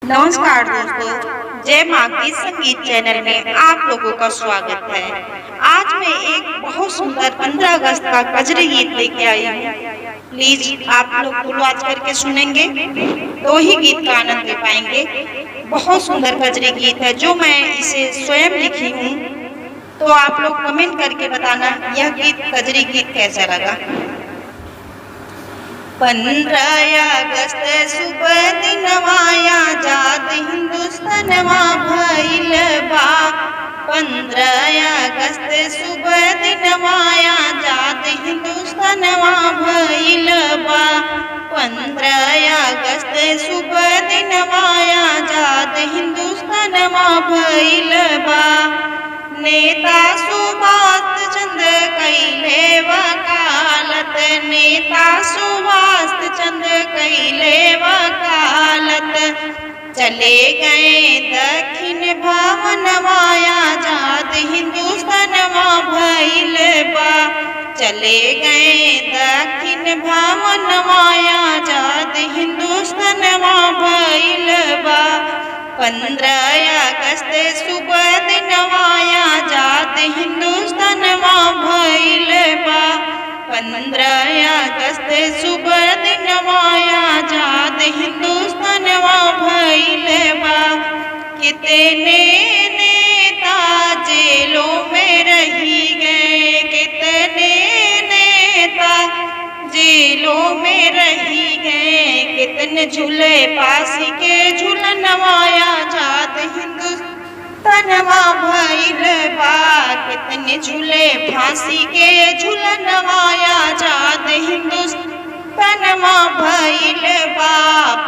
नमस्कार दोस्तों, जय माँ की संगीत चैनल में आप लोगों का स्वागत है। आज मैं एक बहुत सुंदर 15 अगस्त का कजरी गीत लेके आई हूँ। प्लीज आप लोग गुलवाज करके सुनेंगे तो ही गीत का आनंद ले पाएंगे। बहुत सुंदर कजरी गीत है जो मैं इसे स्वयं लिखी हूँ। तो आप लोग कमेंट करके बताना यह गीत कजरी गीत कैसा लगा। 15 अगस्त सुबह दिनवाया आजाद हिंदुस्तानवा भइल बा। 15 अगस्त सुबह दिनवाया आजाद हिंदुस्तानवा भइल बा। 15 अगस्त सुबह दिनवाया आजाद हिंदुस्तानवा भइल बा। नेता सुभाष चंद्र कैले वकालत, नेता सुभाष चंद्र कैले वकालत। चले गए दक्षिण भवनवा आजाद हिंदुस्तानवा भइल बा। चले गए दक्षिण भवनवा आजाद हिंदुस्तानवा भइल बा। 15 अगस्त सुबह दिनवा आजाद हिंदुस्तानवा भइल बा। 15 अगस्त सुबह दिनवा आजाद हिंदुस्तानवा भइल बा। कितने नेता जेलों में रही गए, कितने नेता जेलों में रही गए। कितने झूले फांसी के झूलनवा आजाद हिंदुस्तानवा भइल बा। कितने झूले फांसी के झूलनवा आजाद हिंदुस्तानवा भइल बा।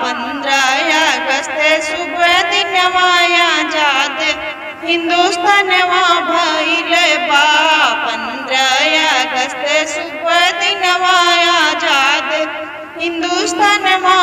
15 अगस्त सुबह दिनवा आजाद हिंदुस्तानवा भइल बा। 15 अगस्त सुबह दिनवा आजाद हिंदुस्तानवा